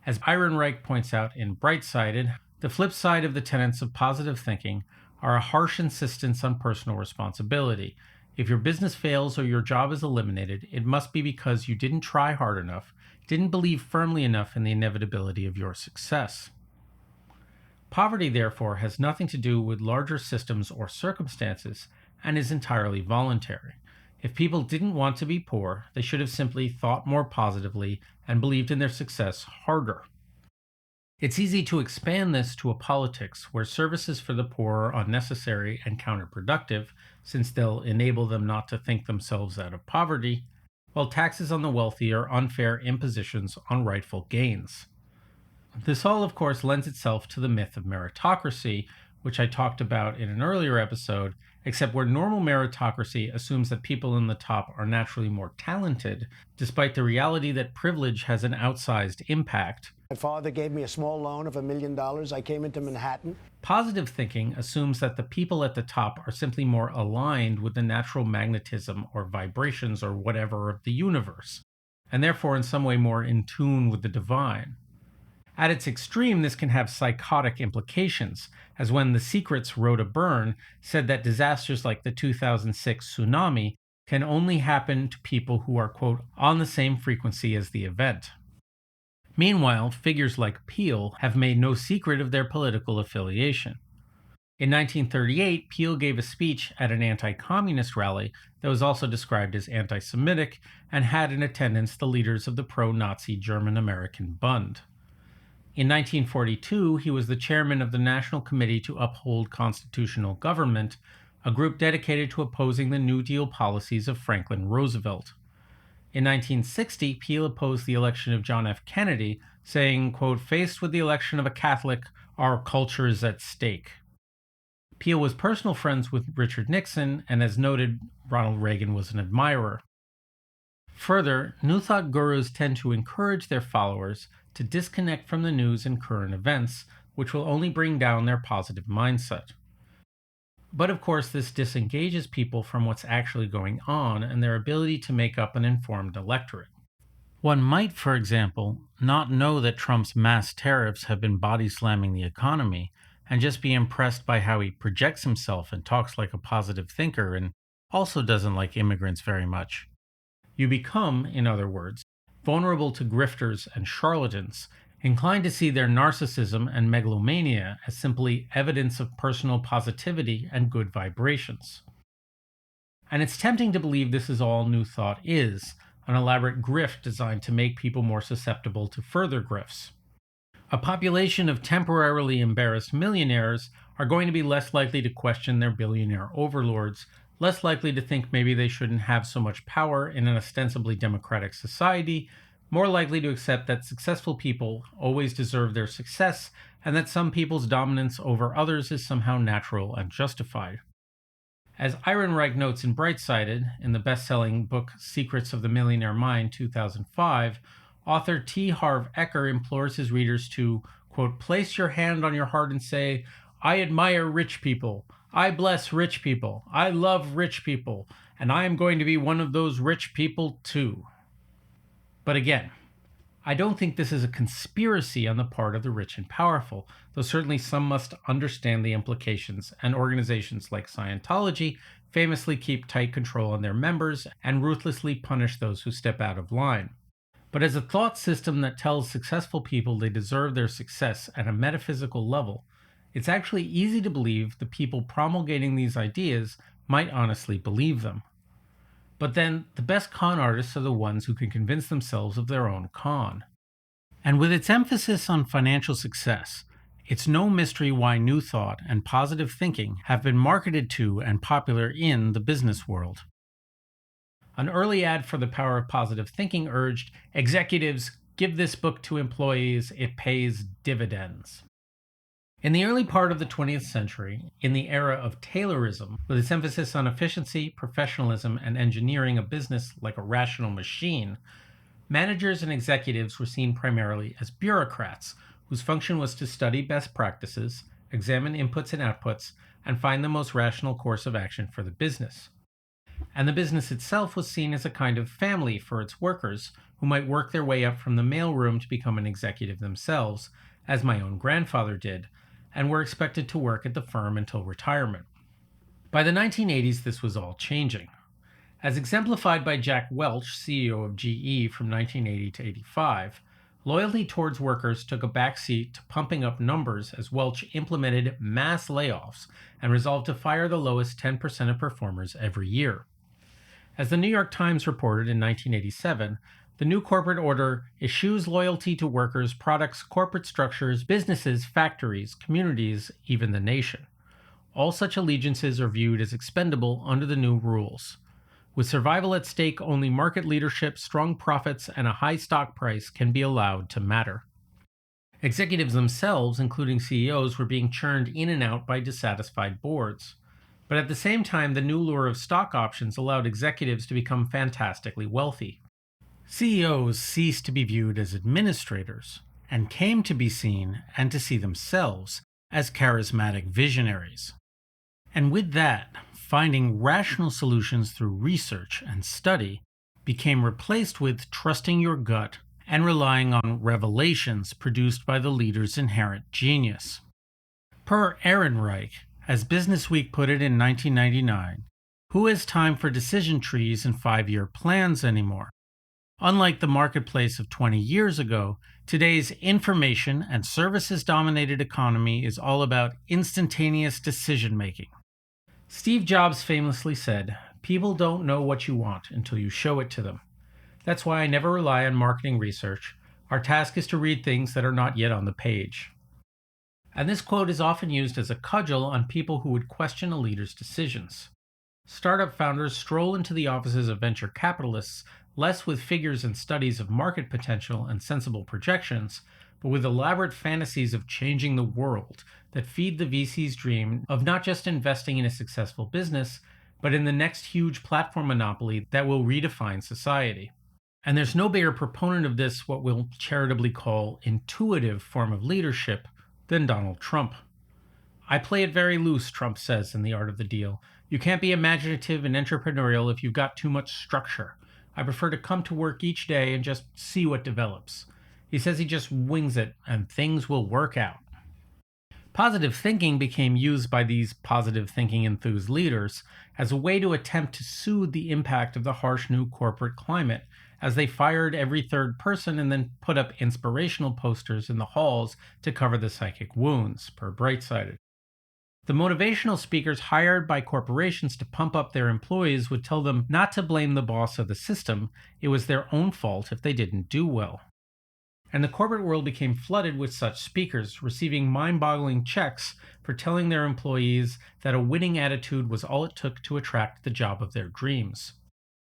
As Ehrenreich points out in Bright-Sided, the flip side of the tenets of positive thinking are a harsh insistence on personal responsibility. If your business fails or your job is eliminated, it must be because you didn't try hard enough, didn't believe firmly enough in the inevitability of your success. Poverty, therefore, has nothing to do with larger systems or circumstances and is entirely voluntary. If people didn't want to be poor, they should have simply thought more positively and believed in their success harder. It's easy to expand this to a politics where services for the poor are unnecessary and counterproductive, since they'll enable them not to think themselves out of poverty, while taxes on the wealthy are unfair impositions on rightful gains. This all, of course, lends itself to the myth of meritocracy, which I talked about in an earlier episode, except where normal meritocracy assumes that people in the top are naturally more talented, despite the reality that privilege has an outsized impact. My father gave me a small loan of $1 million. I came into Manhattan. Positive thinking assumes that the people at the top are simply more aligned with the natural magnetism or vibrations or whatever of the universe, and therefore in some way more in tune with the divine. At its extreme, this can have psychotic implications, as when The Secret's Rhoda Byrne said that disasters like the 2006 tsunami can only happen to people who are, quote, on the same frequency as the event. Meanwhile, figures like Peale have made no secret of their political affiliation. In 1938, Peale gave a speech at an anti-communist rally that was also described as anti-Semitic and had in attendance the leaders of the pro-Nazi German-American Bund. In 1942, he was the chairman of the National Committee to Uphold Constitutional Government, a group dedicated to opposing the New Deal policies of Franklin Roosevelt. In 1960, Peale opposed the election of John F. Kennedy, saying, quote, faced with the election of a Catholic, our culture is at stake. Peale was personal friends with Richard Nixon, and as noted, Ronald Reagan was an admirer. Further, New Thought gurus tend to encourage their followers to disconnect from the news and current events, which will only bring down their positive mindset. But of course, this disengages people from what's actually going on and their ability to make up an informed electorate. One might, for example, not know that Trump's mass tariffs have been body slamming the economy and just be impressed by how he projects himself and talks like a positive thinker and also doesn't like immigrants very much. You become, in other words, vulnerable to grifters and charlatans, inclined to see their narcissism and megalomania as simply evidence of personal positivity and good vibrations. And it's tempting to believe this is all New Thought is, an elaborate grift designed to make people more susceptible to further grifts. A population of temporarily embarrassed millionaires are going to be less likely to question their billionaire overlords, less likely to think maybe they shouldn't have so much power in an ostensibly democratic society, more likely to accept that successful people always deserve their success and that some people's dominance over others is somehow natural and justified. As Ehrenreich notes in Bright-Sided, in the best-selling book Secrets of the Millionaire Mind 2005, author T. Harv Eker implores his readers to, quote, place your hand on your heart and say, I admire rich people. I bless rich people. I love rich people. And I am going to be one of those rich people too. But again, I don't think this is a conspiracy on the part of the rich and powerful, though certainly some must understand the implications, and organizations like Scientology famously keep tight control on their members and ruthlessly punish those who step out of line. But as a thought system that tells successful people they deserve their success at a metaphysical level, it's actually easy to believe the people promulgating these ideas might honestly believe them. But then, the best con artists are the ones who can convince themselves of their own con. And with its emphasis on financial success, It's no mystery why New Thought and positive thinking have been marketed to and popular in the business world. An early ad for the power of positive thinking urged, "Executives, give this book to employees, it pays dividends." In the early part of the 20th century, in the era of Taylorism, with its emphasis on efficiency, professionalism, and engineering a business like a rational machine, managers and executives were seen primarily as bureaucrats, whose function was to study best practices, examine inputs and outputs, and find the most rational course of action for the business. And the business itself was seen as a kind of family for its workers, who might work their way up from the mailroom to become an executive themselves, as my own grandfather did, and were expected to work at the firm until retirement. By the 1980s, this was all changing. As exemplified by Jack Welch, CEO of GE from 1980 to 85, loyalty towards workers took a backseat to pumping up numbers as Welch implemented mass layoffs and resolved to fire the lowest 10% of performers every year. As the New York Times reported in 1987, the new corporate order eschews loyalty to workers, products, corporate structures, businesses, factories, communities, even the nation. All such allegiances are viewed as expendable under the new rules. With survival at stake, only market leadership, strong profits, and a high stock price can be allowed to matter. Executives themselves, including CEOs, were being churned in and out by dissatisfied boards. But at the same time, the new lure of stock options allowed executives to become fantastically wealthy. CEOs ceased to be viewed as administrators and came to be seen and to see themselves as charismatic visionaries. And with that, finding rational solutions through research and study became replaced with trusting your gut and relying on revelations produced by the leader's inherent genius. Per Ehrenreich, as Businessweek put it in 1999, who has time for decision trees and 5-year plans anymore? Unlike the marketplace of 20 years ago, today's information and services-dominated economy is all about instantaneous decision-making. Steve Jobs famously said, "People don't know what you want until you show it to them." That's why I never rely on marketing research. Our task is to read things that are not yet on the page. And this quote is often used as a cudgel on people who would question a leader's decisions. Startup founders stroll into the offices of venture capitalists less with figures and studies of market potential and sensible projections, but with elaborate fantasies of changing the world that feed the VC's dream of not just investing in a successful business, but in the next huge platform monopoly that will redefine society. And there's no bigger proponent of this, what we'll charitably call intuitive form of leadership, than Donald Trump. "I play it very loose," Trump says in The Art of the Deal. "You can't be imaginative and entrepreneurial if you've got too much structure. I prefer to come to work each day and just see what develops." He says he just wings it and things will work out. Positive thinking became used by these positive thinking enthused leaders as a way to attempt to soothe the impact of the harsh new corporate climate, as they fired every third person and then put up inspirational posters in the halls to cover the psychic wounds, per Brightsided. The motivational speakers hired by corporations to pump up their employees would tell them not to blame the boss or the system, it was their own fault if they didn't do well. And the corporate world became flooded with such speakers, receiving mind-boggling checks for telling their employees that a winning attitude was all it took to attract the job of their dreams.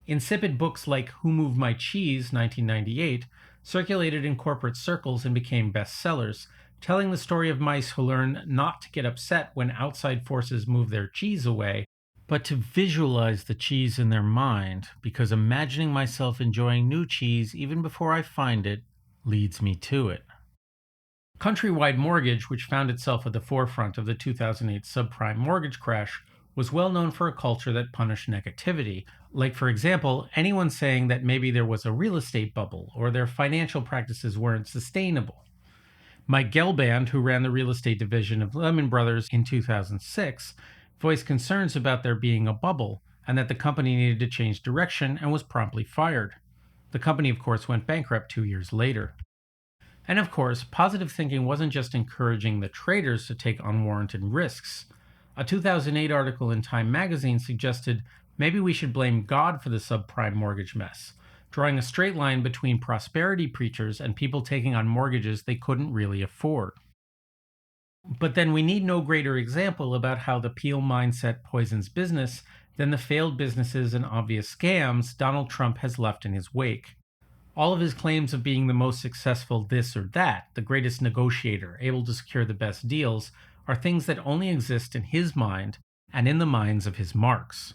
Insipid books like Who Moved My Cheese, 1998, circulated in corporate circles and became bestsellers, telling the story of mice who learn not to get upset when outside forces move their cheese away, but to visualize the cheese in their mind, because imagining myself enjoying new cheese even before I find it leads me to it. Countrywide Mortgage, which found itself at the forefront of the 2008 subprime mortgage crash, was well known for a culture that punished negativity, like, for example, anyone saying that maybe there was a real estate bubble or their financial practices weren't sustainable. Mike Gelband, who ran the real estate division of Lehman Brothers in 2006, voiced concerns about there being a bubble and that the company needed to change direction and was promptly fired. The company, of course, went bankrupt 2 years later. And of course, positive thinking wasn't just encouraging the traders to take unwarranted risks. A 2008 article in Time magazine suggested maybe we should blame God for the subprime mortgage mess, drawing a straight line between prosperity preachers and people taking on mortgages they couldn't really afford. But then we need no greater example about how the Peale mindset poisons business than the failed businesses and obvious scams Donald Trump has left in his wake. All of his claims of being the most successful this or that, the greatest negotiator, able to secure the best deals, are things that only exist in his mind and in the minds of his marks.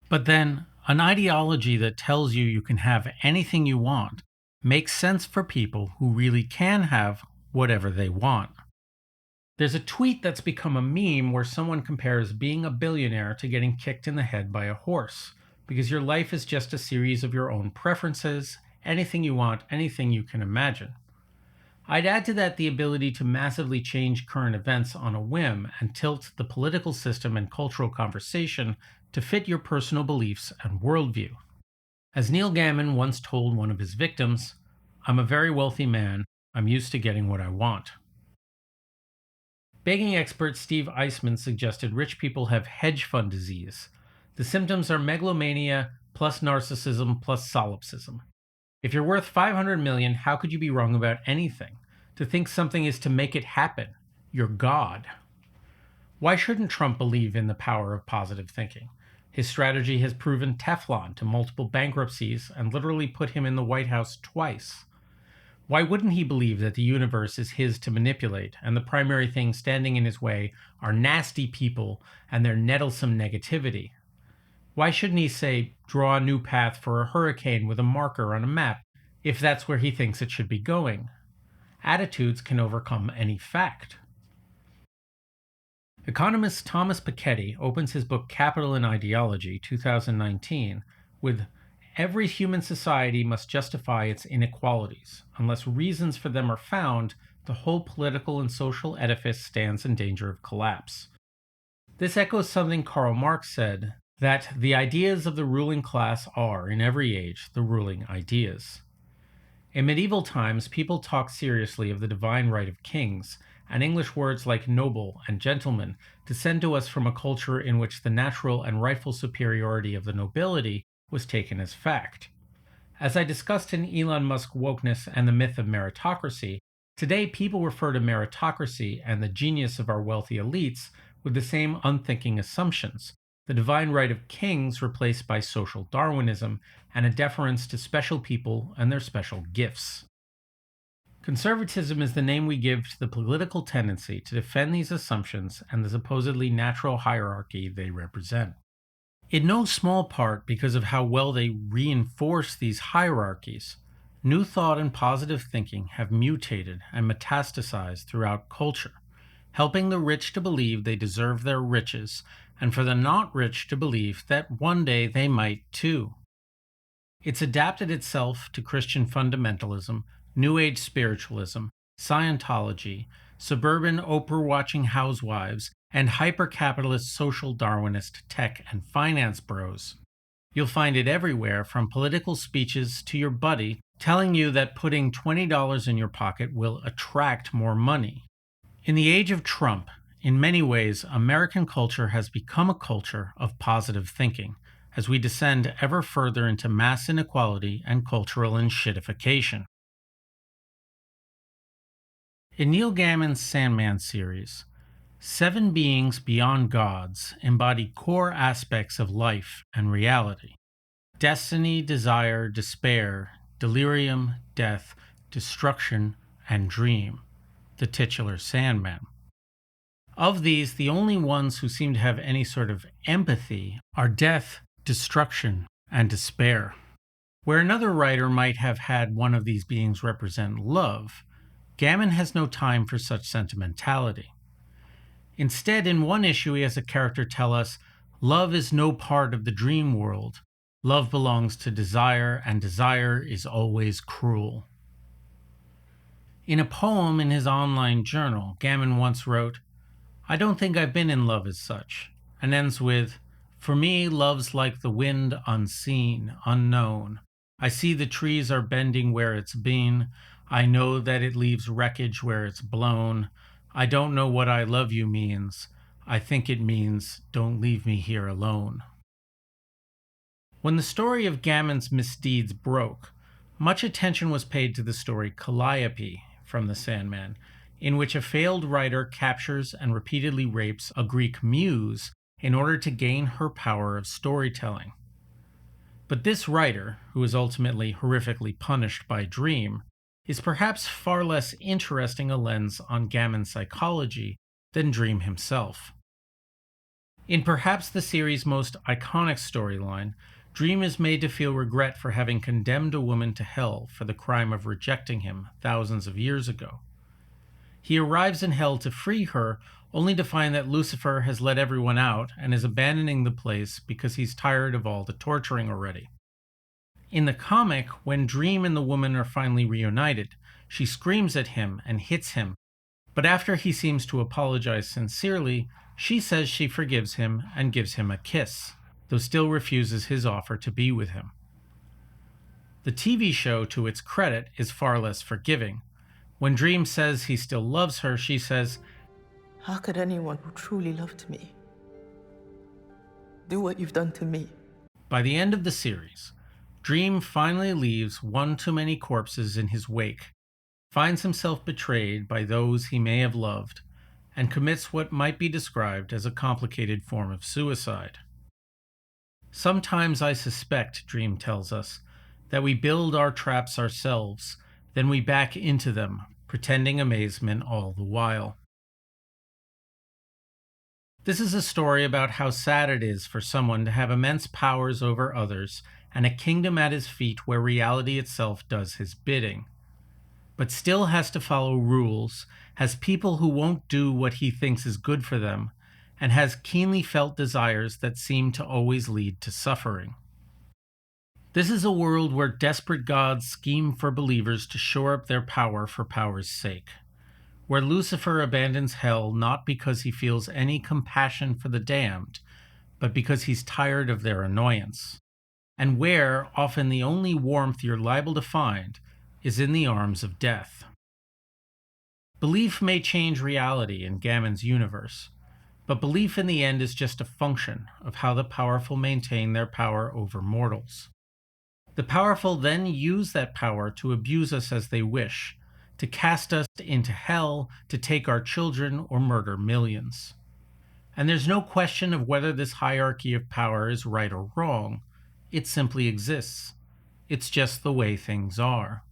But then, an ideology that tells you can have anything you want makes sense for people who really can have whatever they want. There's a tweet that's become a meme where someone compares being a billionaire to getting kicked in the head by a horse, because your life is just a series of your own preferences, anything you want, anything you can imagine. I'd add to that the ability to massively change current events on a whim and tilt the political system and cultural conversation to fit your personal beliefs and worldview. As Neil Gaiman once told one of his victims, "I'm a very wealthy man. I'm used to getting what I want." Banking expert Steve Eisman suggested rich people have hedge fund disease. The symptoms are megalomania plus narcissism plus solipsism. If you're worth $500 million, how could you be wrong about anything? To think something is to make it happen. You're God. Why shouldn't Trump believe in the power of positive thinking? His strategy has proven Teflon to multiple bankruptcies and literally put him in the White House twice. Why wouldn't he believe that the universe is his to manipulate, and the primary things standing in his way are nasty people and their nettlesome negativity? Why shouldn't he say, draw a new path for a hurricane with a marker on a map, if that's where he thinks it should be going? Attitudes can overcome any fact. Economist Thomas Piketty opens his book Capital and Ideology, 2019, with "Every human society must justify its inequalities. Unless reasons for them are found, the whole political and social edifice stands in danger of collapse." This echoes something Karl Marx said, that the ideas of the ruling class are, in every age, the ruling ideas. In medieval times, people talked seriously of the divine right of kings, and English words like noble and gentleman descend to us from a culture in which the natural and rightful superiority of the nobility was taken as fact. As I discussed in Elon Musk Wokeness and the Myth of Meritocracy, today people refer to meritocracy and the genius of our wealthy elites with the same unthinking assumptions, the divine right of kings replaced by social Darwinism and a deference to special people and their special gifts. Conservatism is the name we give to the political tendency to defend these assumptions and the supposedly natural hierarchy they represent. In no small part because of how well they reinforce these hierarchies, New Thought and positive thinking have mutated and metastasized throughout culture, helping the rich to believe they deserve their riches, and for the not rich to believe that one day they might too. It's adapted itself to Christian fundamentalism, New Age spiritualism, Scientology, suburban Oprah-watching housewives, and hyper-capitalist social Darwinist tech and finance bros. You'll find it everywhere, from political speeches to your buddy telling you that putting $20 in your pocket will attract more money. In the age of Trump, in many ways, American culture has become a culture of positive thinking, as we descend ever further into mass inequality and cultural enshittification. In Neil Gaiman's Sandman series, 7 beings beyond gods embody core aspects of life and reality: destiny, desire, despair, delirium, death, destruction, and dream, the titular Sandman. Of these, the only ones who seem to have any sort of empathy are death, destruction, and despair. Where another writer might have had one of these beings represent love, Gammon has no time for such sentimentality. Instead, in one issue, he has a character tell us, love is no part of the dream world. Love belongs to desire, and desire is always cruel. In a poem in his online journal, Gammon once wrote, "I don't think I've been in love as such," and ends with, "For me, love's like the wind unseen, unknown. I see the trees are bending where it's been. I know that it leaves wreckage where it's blown. I don't know what I love you means. I think it means, don't leave me here alone." When the story of Gammon's misdeeds broke, much attention was paid to the story Calliope from the Sandman, in which a failed writer captures and repeatedly rapes a Greek muse in order to gain her power of storytelling. But this writer, who is ultimately horrifically punished by Dream, is perhaps far less interesting a lens on Gammon's psychology than Dream himself. In perhaps the series' most iconic storyline, Dream is made to feel regret for having condemned a woman to hell for the crime of rejecting him thousands of years ago. He arrives in hell to free her, only to find that Lucifer has let everyone out and is abandoning the place because he's tired of all the torturing already. In the comic, when Dream and the woman are finally reunited, she screams at him and hits him, but after he seems to apologize sincerely, she says she forgives him and gives him a kiss, though still refuses his offer to be with him. The TV show, to its credit, is far less forgiving. When Dream says he still loves her, she says, "How could anyone who truly loved me do what you've done to me?" By the end of the series, Dream finally leaves one too many corpses in his wake, finds himself betrayed by those he may have loved, and commits what might be described as a complicated form of suicide. "Sometimes I suspect," Dream tells us, "that we build our traps ourselves, then we back into them, pretending amazement all the while." This is a story about how sad it is for someone to have immense powers over others and a kingdom at his feet where reality itself does his bidding, but still has to follow rules, has people who won't do what he thinks is good for them, and has keenly felt desires that seem to always lead to suffering. This is a world where desperate gods scheme for believers to shore up their power for power's sake, where Lucifer abandons hell not because he feels any compassion for the damned, but because he's tired of their annoyance, and where often the only warmth you're liable to find is in the arms of death. Belief may change reality in Gammon's universe, but belief in the end is just a function of how the powerful maintain their power over mortals. The powerful then use that power to abuse us as they wish, to cast us into hell, to take our children, or murder millions. And there's no question of whether this hierarchy of power is right or wrong. It simply exists. It's just the way things are.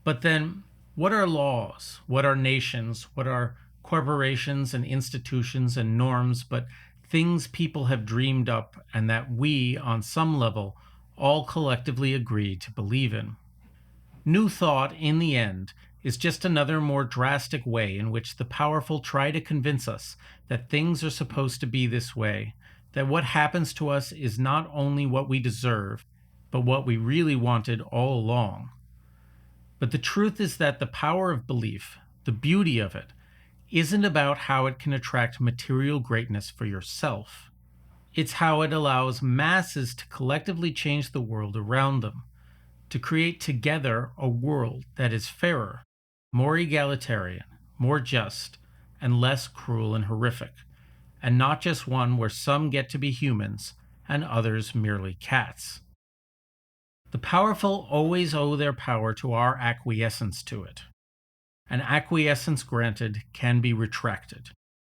But then, what are laws? What are nations? What are corporations and institutions and norms but things people have dreamed up and that we, on some level, all collectively agree to believe in? New Thought, in the end, is just another more drastic way in which the powerful try to convince us that things are supposed to be this way, that what happens to us is not only what we deserve, but what we really wanted all along. But the truth is that the power of belief, the beauty of it, isn't about how it can attract material greatness for yourself. It's how it allows masses to collectively change the world around them, to create together a world that is fairer, more egalitarian, more just, and less cruel and horrific, and not just one where some get to be humans and others merely cats. The powerful always owe their power to our acquiescence to it. An acquiescence granted can be retracted.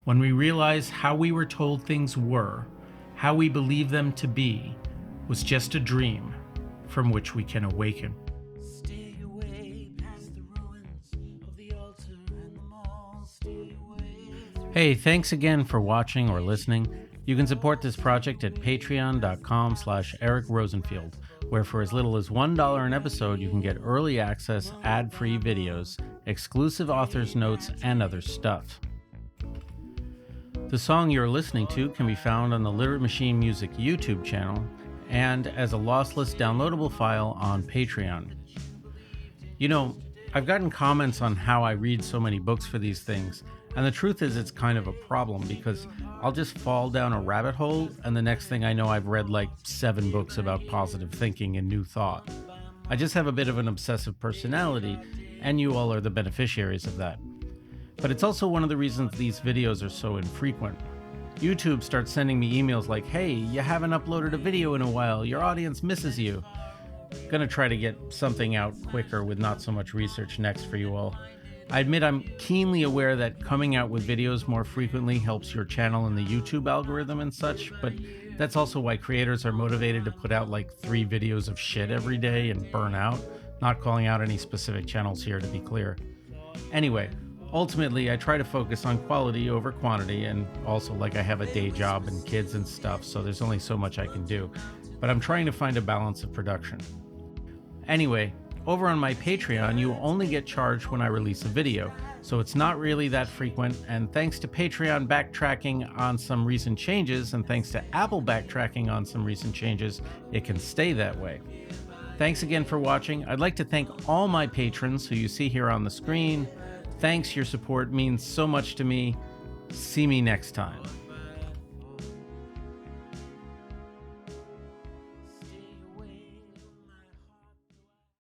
When we realize how we were told things were, how we believe them to be, was just a dream from which we can awaken. Stay away past the ruins of the altar and the mall. Stay away. Hey, thanks again for watching or listening. You can support this project at patreon.com/Eric Rosenfield, where for as little as $1 an episode, you can get early access, ad-free videos, exclusive author's notes, and other stuff. The song you're listening to can be found on the Literate Machine Music YouTube channel and as a lossless downloadable file on Patreon. You know, I've gotten comments on how I read so many books for these things, and the truth is it's kind of a problem because I'll just fall down a rabbit hole and the next thing I know I've read like 7 books about positive thinking and new thought. I just have a bit of an obsessive personality, and you all are the beneficiaries of that. But it's also one of the reasons these videos are so infrequent. YouTube starts sending me emails like, "Hey, you haven't uploaded a video in a while, your audience misses you." Gonna try to get something out quicker with not so much research next for you all. I admit I'm keenly aware that coming out with videos more frequently helps your channel in the YouTube algorithm and such, but that's also why creators are motivated to put out like 3 videos of shit every day and burn out. Not calling out any specific channels here, to be clear. Anyway, ultimately I try to focus on quality over quantity, and also like I have a day job and kids and stuff, so there's only so much I can do. But I'm trying to find a balance of production. Anyway, over on my Patreon, you only get charged when I release a video, so it's not really that frequent, and thanks to Patreon backtracking on some recent changes, and thanks to Apple backtracking on some recent changes, it can stay that way. Thanks again for watching. I'd like to thank all my patrons who you see here on the screen. Thanks, your support means so much to me. See me next time.